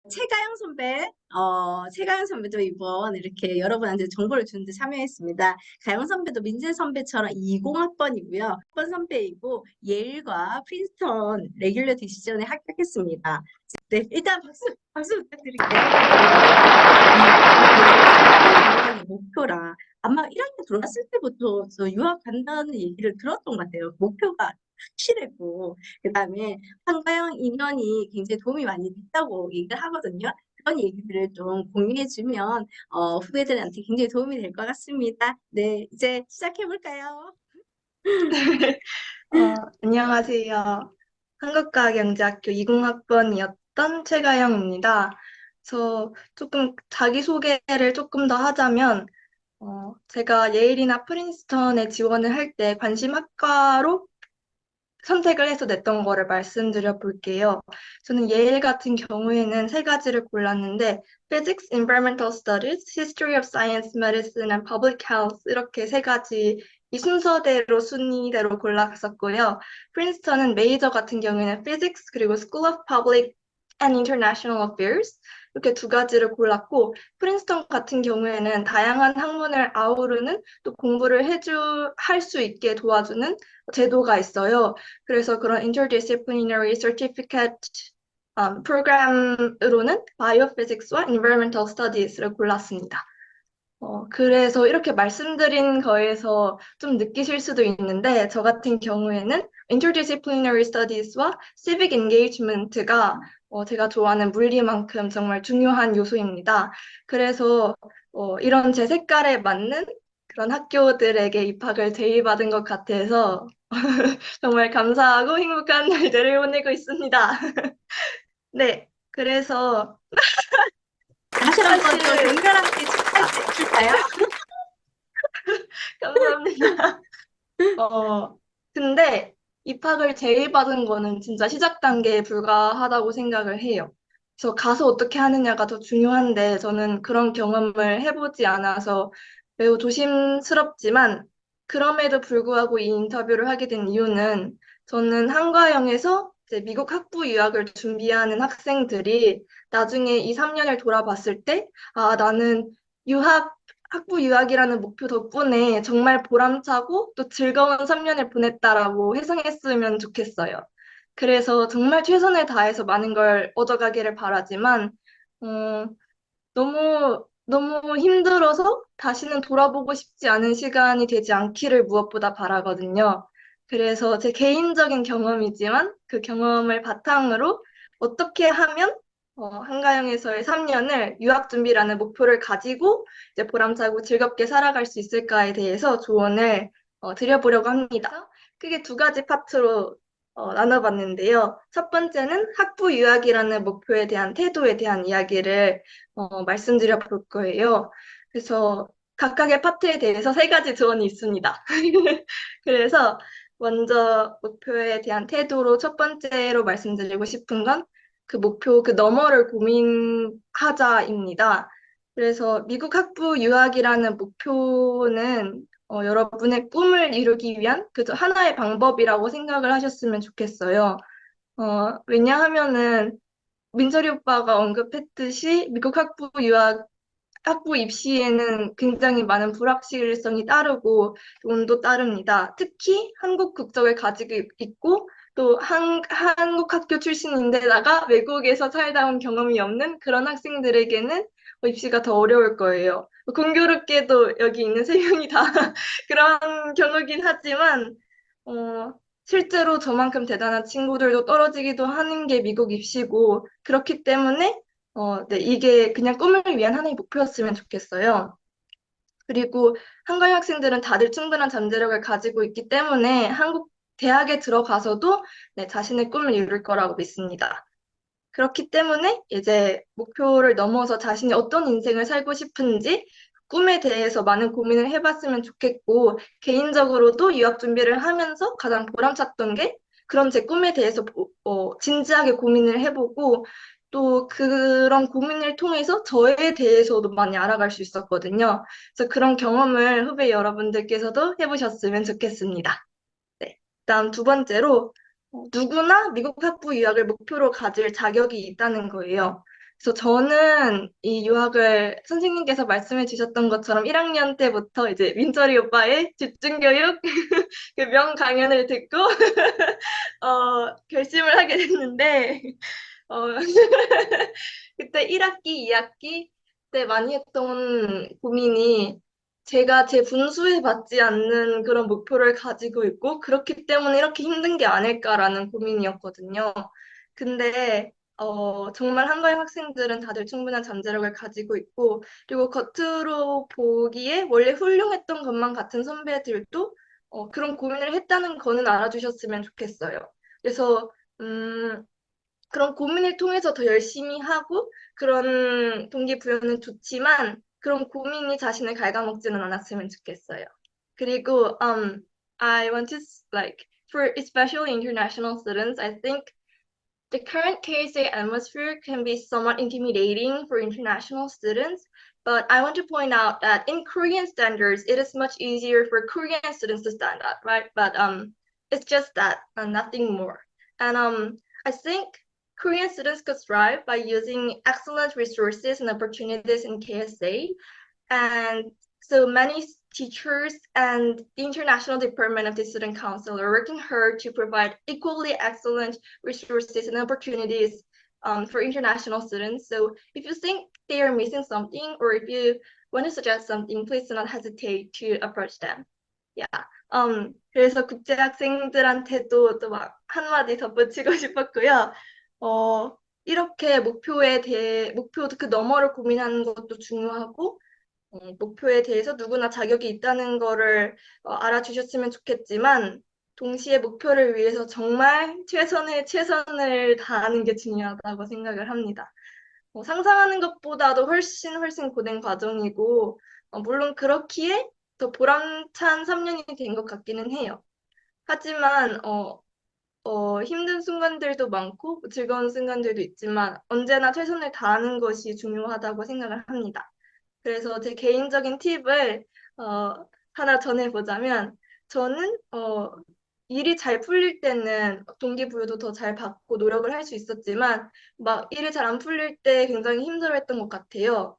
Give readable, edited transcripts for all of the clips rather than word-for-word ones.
최가영 선배, 최가영 선배도 이번 이렇게 여러분한테 정보를 주는데 참여했습니다. 가영 선배도 민재 선배처럼 20학번이고요. 학번 선배이고 예일과 프린스턴 레귤러 디시전에 합격했습니다. 네, 일단 박수 부탁드릴게요. 네, 목표라 아마 1학년 들어갔을 때부터 저 유학 간다는 얘기를 들었던 것 같아요. 목표가 확실했고 그다음에 한가영 인연이 굉장히 도움이 많이 됐다고 얘기를 하거든요. 그런 얘기들을 좀 공유해주면 후배들한테 굉장히 도움이 될 것 같습니다. 네, 이제 시작해볼까요? 안녕하세요. 한국과학영재학교 20학번이었던 최가영입니다. 저 조금 자기소개를 조금 더 하자면, 제가 예일이나 프린스턴에 지원을 할 때 관심 학과로 선택을 해서 냈던 거를 말씀드려 볼게요. 저는 예일 같은 경우에는 세 가지를 골랐는데, Physics, Environmental Studies, History of Science, Medicine, and Public Health 이렇게 세 가지 이 순서대로 순위대로 골랐었고요. 프린스턴은 메이저 같은 경우에는 Physics 그리고 School of Public and International Affairs 이렇게 두 가지를 골랐고 프린스턴 같은 경우에는 다양한 학문을 아우르는 또 공부를 할 수 있게 도와주는 제도가 있어요. 그래서 그런 interdisciplinary certificate 프로그램으로는 Biophysics와 Environmental Studies를 골랐습니다. 그래서 이렇게 말씀드린 거에서 좀 느끼실 수도 있는데, 저 같은 경우에는 interdisciplinary studies와 civic engagement가 제가 좋아하는 물리만큼 정말 중요한 요소입니다. 그래서 이런 제 색깔에 맞는 그런 학교들에게 입학을 제의받은 것 같아서 정말 감사하고 행복한 날들을 보내고 있습니다. 네, 그래서 다시 한번 또 사실 격렬하게 축하해줄까요? 감사합니다. 근데 입학을 제의받은 거는 진짜 시작 단계에 불과하다고 생각을 해요. 그래서 가서 어떻게 하느냐가 더 중요한데 저는 그런 경험을 해보지 않아서 매우 조심스럽지만 그럼에도 불구하고 이 인터뷰를 하게 된 이유는 저는 한과영에서 이제 미국 학부 유학을 준비하는 학생들이 나중에 이 3년을 돌아봤을 때, 아, 나는 학부 유학이라는 목표 덕분에 정말 보람차고 또 즐거운 3년을 보냈다라고 회상했으면 좋겠어요. 그래서 정말 최선을 다해서 많은 걸 얻어가기를 바라지만, 어, 너무 힘들어서 다시는 돌아보고 싶지 않은 시간이 되지 않기를 무엇보다 바라거든요. 그래서 제 개인적인 경험이지만 그 경험을 바탕으로 어떻게 하면 한가영에서의 3년을 유학 준비라는 목표를 가지고 이제 보람차고 즐겁게 살아갈 수 있을까에 대해서 조언을 드려보려고 합니다. 크게 두 가지 파트로 나눠봤는데요. 첫 번째는 학부 유학이라는 목표에 대한 태도에 대한 이야기를 말씀드려 볼 거예요. 그래서 각각의 파트에 대해서 세 가지 조언이 있습니다. 그래서 먼저 목표에 대한 태도로 첫 번째로 말씀드리고 싶은 건 그 목표, 그 너머를 고민하자입니다. 그래서 미국 학부 유학이라는 목표는 여러분의 꿈을 이루기 위한 그 하나의 방법이라고 생각을 하셨으면 좋겠어요. 왜냐하면은 민철이 오빠가 언급했듯이 미국 학부 입시에는 굉장히 많은 불확실성이 따르고 운도 따릅니다. 특히 한국 국적을 가지고 있고 또 한국 학교 출신인데다가 외국에서 살다 온 경험이 없는 그런 학생들에게는 입시가 더 어려울 거예요. 공교롭게도 여기 있는 세 명이 다 그런 경우긴 하지만 어, 실제로 저만큼 대단한 친구들도 떨어지기도 하는 게 미국 입시고 그렇기 때문에 네, 이게 그냥 꿈을 위한 하나의 목표였으면 좋겠어요. 그리고 한국 학생들은 다들 충분한 잠재력을 가지고 있기 때문에 한국 대학에 들어가서도 네, 자신의 꿈을 이룰 거라고 믿습니다. 그렇기 때문에 이제 목표를 넘어서 자신이 어떤 인생을 살고 싶은지 꿈에 대해서 많은 고민을 해봤으면 좋겠고, 개인적으로도 유학 준비를 하면서 가장 보람찼던 게 그런 제 꿈에 대해서 진지하게 고민을 해보고, 또 그런 고민을 통해서 저에 대해서도 많이 알아갈 수 있었거든요. 그래서 그런 경험을 후배 여러분들께서도 해보셨으면 좋겠습니다. 네. 다음 두 번째로, 누구나 미국 학부 유학을 목표로 가질 자격이 있다는 거예요. 그래서 저는 이 유학을 선생님께서 말씀해 주셨던 것처럼 1학년 때부터 이제 민철이 오빠의 집중교육 그 명강연을 듣고 결심을 하게 됐는데 어, 그때 1학기, 2학기 때 많이 했던 고민이 제가 제 분수에 맞지 않는 그런 목표를 가지고 있고 그렇기 때문에 이렇게 힘든 게 아닐까라는 고민이었거든요. 근데 정말 한가위 학생들은 다들 충분한 잠재력을 가지고 있고 그리고 겉으로 보기에 원래 훌륭했던 것만 같은 선배들도 그런 고민을 했다는 거는 알아주셨으면 좋겠어요. 그래서 음, 그런 고민을 통해서 더 열심히 하고 그런 동기부여는 좋지만 그런 고민이 자신을 갉아먹지는 않았으면 좋겠어요. 그리고 I want to like for especially international students, I think the current KSA atmosphere can be somewhat intimidating for international students, but I want to point out that in Korean standards, it is much easier for Korean students to stand up, right? But it's just that and nothing more. And I think Korean students could thrive by using excellent resources and opportunities in KSA, and so many teachers and the International Department of the Student Council are working hard to provide equally excellent resources and opportunities for international students. So if you think they are missing something or if you want to suggest something, please do not hesitate to approach them. Yeah. 그래서 국제 학생들한테도 또 막 한마디 덧붙이고 싶었고요. 이렇게 목표 그 너머를 고민하는 것도 중요하고, 목표에 대해서 누구나 자격이 있다는 거를 알아주셨으면 좋겠지만, 동시에 목표를 위해서 정말 최선을 다하는 게 중요하다고 생각을 합니다. 상상하는 것보다도 훨씬 고된 과정이고, 물론 그렇기에 더 보람찬 3년이 된 것 같기는 해요. 하지만, 힘든 순간들도 많고, 즐거운 순간들도 있지만, 언제나 최선을 다하는 것이 중요하다고 생각을 합니다. 그래서 제 개인적인 팁을 하나 전해보자면 저는 일이 잘 풀릴 때는 동기부여도 더 잘 받고 노력을 할 수 있었지만 막 일이 잘 안 풀릴 때 굉장히 힘들어했던 것 같아요.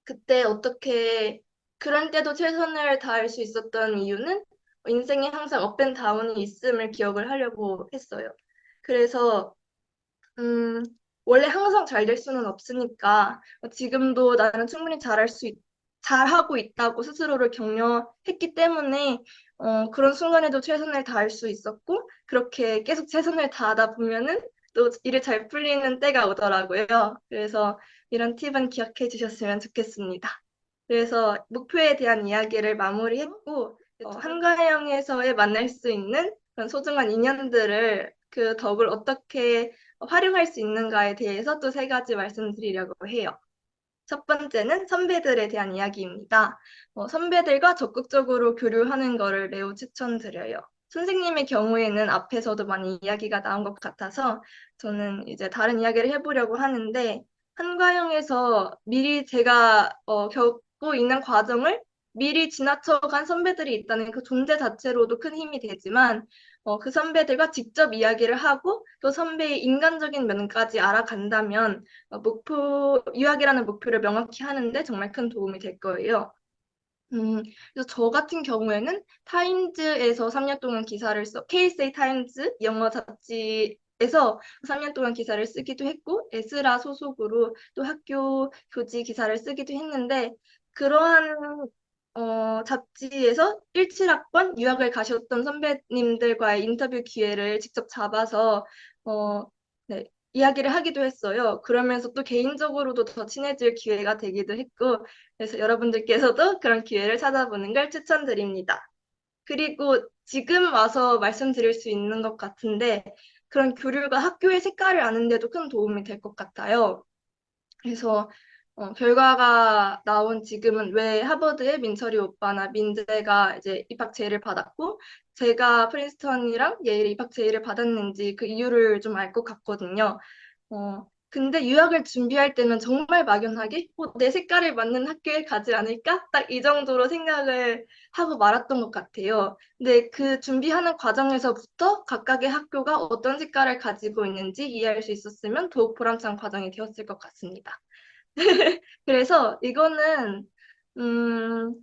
그때 어떻게 그런 때도 최선을 다할 수 있었던 이유는 인생에 항상 업앤다운이 있음을 기억을 하려고 했어요. 그래서 음, 원래 항상 잘 될 수는 없으니까 지금도 나는 충분히 잘하고 있다고 스스로를 격려했기 때문에 그런 순간에도 최선을 다할 수 있었고 그렇게 계속 최선을 다하다 보면은 또 일이 잘 풀리는 때가 오더라고요. 그래서 이런 팁은 기억해 주셨으면 좋겠습니다. 그래서 목표에 대한 이야기를 마무리했고 한가영에서의 만날 수 있는 그런 소중한 인연들을 그 덕을 어떻게 활용할 수 있는가에 대해서 또 세 가지 말씀드리려고 해요. 첫 번째는 선배들에 대한 이야기입니다. 선배들과 적극적으로 교류하는 것을 매우 추천드려요. 선생님의 경우에는 앞에서도 많이 이야기가 나온 것 같아서 저는 이제 다른 이야기를 해보려고 하는데 한과영에서 미리 제가 겪고 있는 과정을 미리 지나쳐간 선배들이 있다는 그 존재 자체로도 큰 힘이 되지만 그 선배들과 직접 이야기를 하고 또 선배의 인간적인 면까지 알아간다면 유학이라는 목표를 명확히 하는데 정말 큰 도움이 될 거예요. 그래서 저 같은 경우에는 타임즈에서 3년 동안 KSA 타임즈 영어 잡지에서 3년 동안 기사를 쓰기도 했고, 에스라 소속으로 또 학교 교지 기사를 쓰기도 했는데, 그러한 잡지에서 17학번 유학을 가셨던 선배님들과의 인터뷰 기회를 직접 잡아서 네, 이야기를 하기도 했어요. 그러면서 또 개인적으로도 더 친해질 기회가 되기도 했고, 그래서 여러분들께서도 그런 기회를 찾아보는 걸 추천드립니다. 그리고 지금 와서 말씀드릴 수 있는 것 같은데, 그런 교류가 학교의 색깔을 아는데도 큰 도움이 될 것 같아요. 그래서 결과가 나온 지금은 왜 하버드의 민철이 오빠나 민재가 이제 입학 제의를 받았고 제가 프린스턴이랑 예일에 입학 제의를 받았는지 그 이유를 좀 알 것 같거든요. 근데 유학을 준비할 때는 정말 막연하게 내 색깔에 맞는 학교에 가지 않을까? 딱 이 정도로 생각을 하고 말았던 것 같아요. 근데 그 준비하는 과정에서부터 각각의 학교가 어떤 색깔을 가지고 있는지 이해할 수 있었으면 더욱 보람찬 과정이 되었을 것 같습니다. 그래서 이거는 음,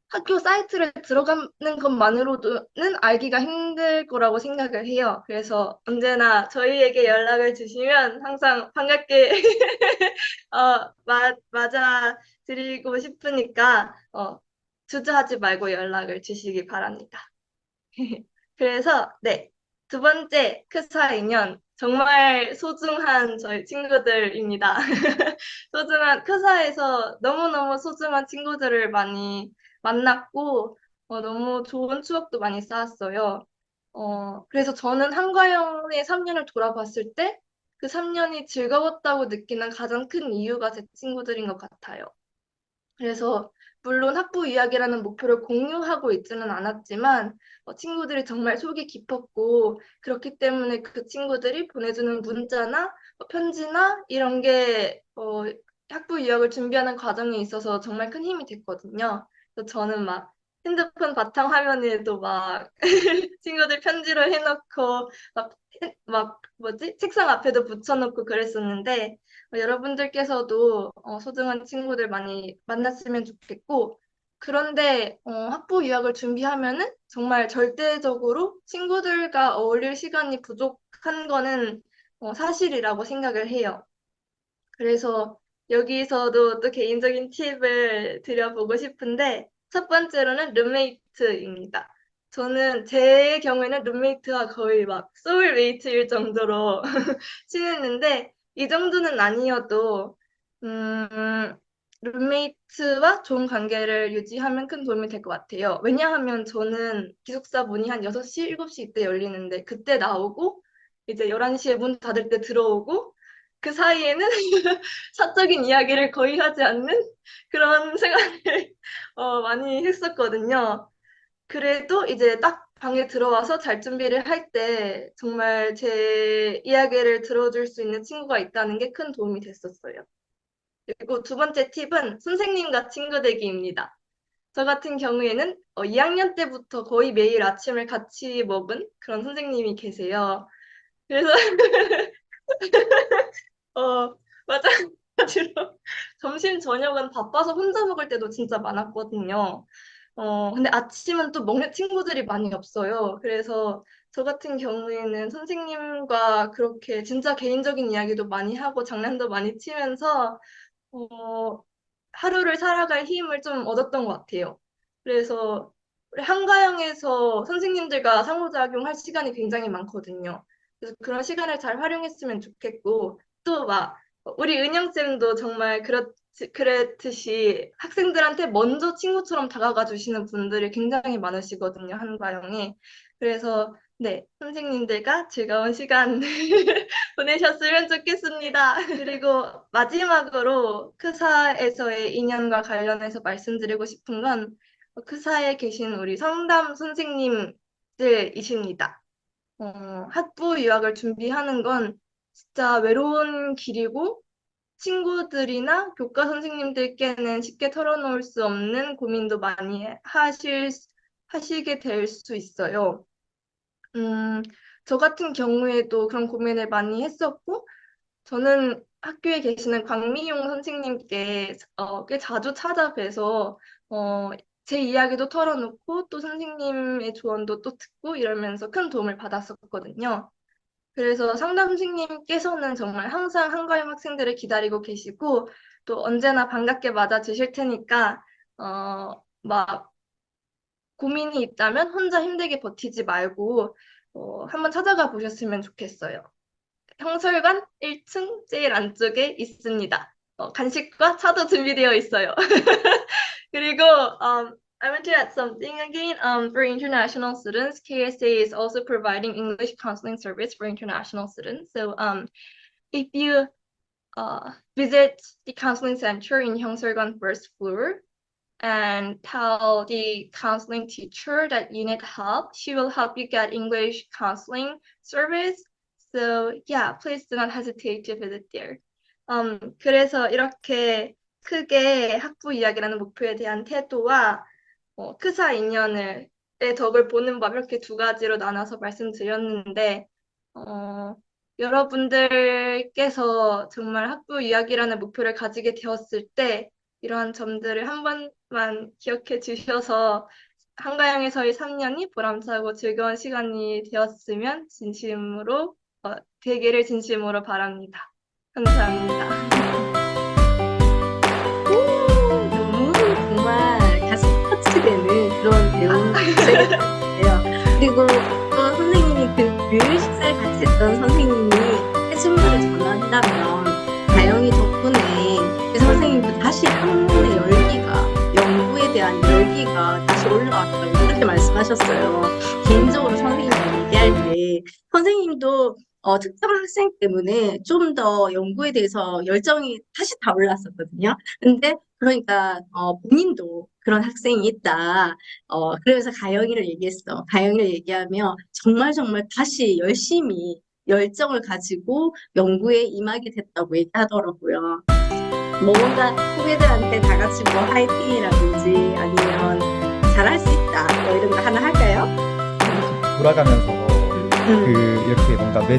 학교 사이트를 들어가는 것만으로는 알기가 힘들 거라고 생각을 해요. 그래서 언제나 저희에게 연락을 주시면 항상 반갑게 맞아 드리고 싶으니까 주저하지 말고 연락을 주시기 바랍니다. 그래서 네, 두 번째 크사이면 정말 소중한 저희 친구들입니다. 소중한 크사에서 너무너무 소중한 친구들을 많이 만났고 너무 좋은 추억도 많이 쌓았어요. 그래서 저는 한과영의 3년을 돌아봤을 때 그 3년이 즐거웠다고 느끼는 가장 큰 이유가 제 친구들인 것 같아요. 그래서 물론 학부 이야기라는 목표를 공유하고 있지는 않았지만 친구들이 정말 속이 깊었고 그렇기 때문에 그 친구들이 보내주는 문자나 편지나 이런 게 학부 유학을 준비하는 과정에 있어서 정말 큰 힘이 됐거든요. 그래서 저는 막 핸드폰 바탕화면에도 막 친구들 편지를 해놓고 막 뭐지? 책상 앞에도 붙여놓고 그랬었는데 여러분들께서도 소중한 친구들 많이 만났으면 좋겠고, 그런데 학부 유학을 준비하면은 정말 절대적으로 친구들과 어울릴 시간이 부족한 거는 사실이라고 생각을 해요. 그래서 여기서도 또 개인적인 팁을 드려보고 싶은데, 첫 번째로는 룸메이트입니다. 저는 제 경우에는 룸메이트가 거의 막 소울메이트일 정도로 친했는데, 이 정도는 아니어도, 음, 룸메이트와 좋은 관계를 유지하면 큰 도움이 될 것 같아요. 왜냐하면 저는 기숙사 문이 한 6시, 7시 이때 열리는데, 그때 나오고, 이제 11시에 문 닫을 때 들어오고, 그 사이에는 사적인 이야기를 거의 하지 않는 그런 생활을 많이 했었거든요. 그래도 이제 딱 방에 들어와서 잘 준비를 할 때 정말 제 이야기를 들어줄 수 있는 친구가 있다는 게 큰 도움이 됐었어요. 그리고 두 번째 팁은 선생님과 친구 되기입니다. 저 같은 경우에는 2학년 때부터 거의 매일 아침을 같이 먹은 그런 선생님이 계세요. 그래서 어, 마찬가지로 점심, 저녁은 바빠서 혼자 먹을 때도 진짜 많았거든요. 근데 아침은 또 먹는 친구들이 많이 없어요. 그래서 저 같은 경우에는 선생님과 그렇게 진짜 개인적인 이야기도 많이 하고 장난도 많이 치면서 어, 하루를 살아갈 힘을 좀 얻었던 것 같아요. 그래서 우리 한가영에서 선생님들과 상호작용할 시간이 굉장히 많거든요. 그래서 그런 시간을 잘 활용했으면 좋겠고, 또 막, 우리 은영쌤도 정말 그랬듯이 학생들한테 먼저 친구처럼 다가가 주시는 분들이 굉장히 많으시거든요, 한가영에. 그래서, 네, 선생님들과 즐거운 시간 보내셨으면 좋겠습니다. 그리고 마지막으로 크사에서의 인연과 관련해서 말씀드리고 싶은 건 크사에 계신 우리 성담 선생님들이십니다. 학부 유학을 준비하는 건 진짜 외로운 길이고 친구들이나 교과 선생님들께는 쉽게 털어놓을 수 없는 고민도 많이 하시게 될 수 있어요. 음, 저 같은 경우에도 그런 고민을 많이 했었고, 저는 학교에 계시는 광미용 선생님께 꽤 자주 찾아뵈서 어, 제 이야기도 털어놓고 또 선생님의 조언도 또 듣고 이러면서 큰 도움을 받았었거든요. 그래서 상담 선생님께서는 정말 항상 한가임 학생들을 기다리고 계시고 또 언제나 반갑게 맞아주실 테니까 막 고민이 있다면 혼자 힘들게 버티지 말고 한번 찾아가 보셨으면 좋겠어요. 형설관 1층 제일 안쪽에 있습니다. 간식과 차도 준비되어 있어요. 그리고 I want to add something again. For international students, KSA is also providing English counseling service for international students. So if you visit the counseling center in Hyungseolgan first floor and tell the counseling teacher that you need help, she will help you get English counseling service. So yeah, please do not hesitate to visit there. 그래서 이렇게 크게 학부 이야기라는 목표에 대한 태도와 크사 인연을 의 덕을 보는 법 이렇게 두 가지로 나눠서 말씀드렸는데 어, 여러분들께서 정말 학부 이야기라는 목표를 가지게 되었을 때 이러한 점들을 한 번만 기억해 주셔서 한가영에서의 3년이 보람차고 즐거운 시간이 되었으면 되기를 진심으로 바랍니다. 감사합니다. 너무 정말 가슴 터치되는 그런 내용 주제가 같아요. 그리고 또 선생님이 그 식사를 같이 했던 선생님이 해준 말을 전한다면 다영이 덕분에 그 선생님도 다시 학문의 열기가 연구에 대한 열기가 다시 올라왔다고 이렇게 말씀하셨어요. 개인적으로 선생님과 얘기할 때 선생님도 특정 학생 때문에 좀 더 연구에 대해서 열정이 다시 다 올랐었거든요. 근데 그러니까 본인도 그런 학생이 있다. 그러면서 가영이를 얘기했어. 가영이를 얘기하며 정말 정말 다시 열심히 열정을 가지고 연구에 임하게 됐다고 얘기하더라고요. 뭐 뭔가 후배들한테 다 같이 뭐 화이팅이라든지 아니면 잘할 수 있다 뭐 이런 거 하나 할까요? 돌아가면서 이렇게 뭔가 그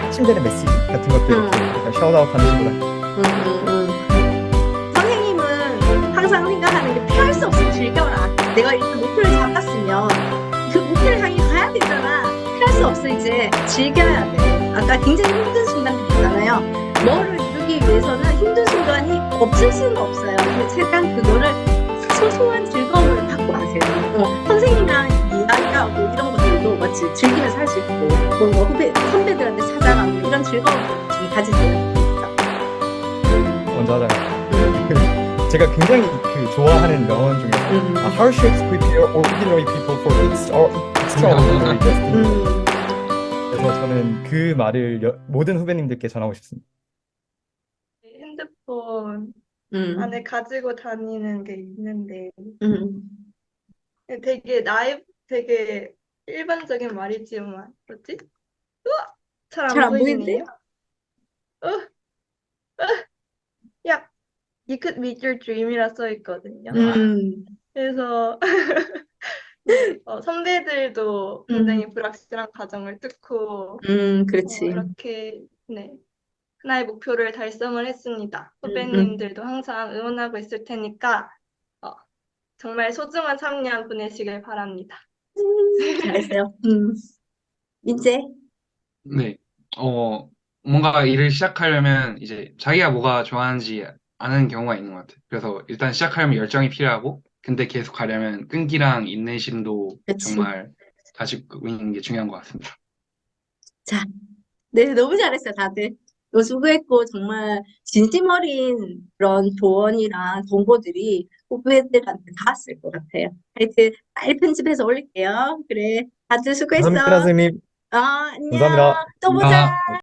핵심되는 메시지 같은 것들 이렇게 약간 샤웃아웃하는 식으로 선생님은 항상 생각하는 게 피할 수 없이 즐겨라. 내가 일단 목표를 잡았으면 그 목표를 향해 가야 되잖아. 피할 수 없어 이제 즐겨야 돼. 아까 굉장히 힘든 순간들이 있잖아요. 뭐를 이루기 위해서는 힘든 순간이 없을 수는 없어요. 근데 최대한 그거를 소소한 즐거움을 갖고 가세요. 선생님이랑 이야기하고 이런 것들도 마치 즐기면서 할 수 있고 뭐 선배들한테 찾아가고 이런 즐거움을 좀 가지세요. 먼저 하자면 제가 굉장히 좋아하는 명언 중에서 hardships prepare ordinary people for extraordinary destiny. 그래서 저는 그 말을 모든 후배님들께 전하고 싶습니다. 핸드폰 안에 가지고 다니는 게 있는데 되게 일반적인 말이지만 뭐지? 잘 잘 안 안 보이는데? 보이네요. 야, You could meet your dream이라 써 있거든요. 그래서 선배들도 굉장히 불확실한 과정을 뚫고 그렇지. 이렇게 하나의 목표를 달성을 했습니다. 후배님들도 항상 응원하고 있을 테니까 정말 소중한 3년 보내시길 바랍니다. 잘했어요. 이제 네. 뭔가 일을 시작하려면 이제 자기가 뭐가 좋아하는지 아는 경우가 있는 것 같아요. 그래서 일단 시작하려면 열정이 필요하고, 근데 계속 가려면 끈기랑 인내심도 그치. 정말 가지고 있는 게 중요한 것 같습니다. 자, 네, 너무 잘했어요, 다들. 수고했고, 정말 진심 어린 그런 조언이랑 정보들이 후배들한테 닿았을 것 같아요. 하여튼, 빨리 편집해서 올릴게요. 그래, 다들 수고했어. 감사합니다, 선생님. 안녕. 감사합니다. 또 보자. 아,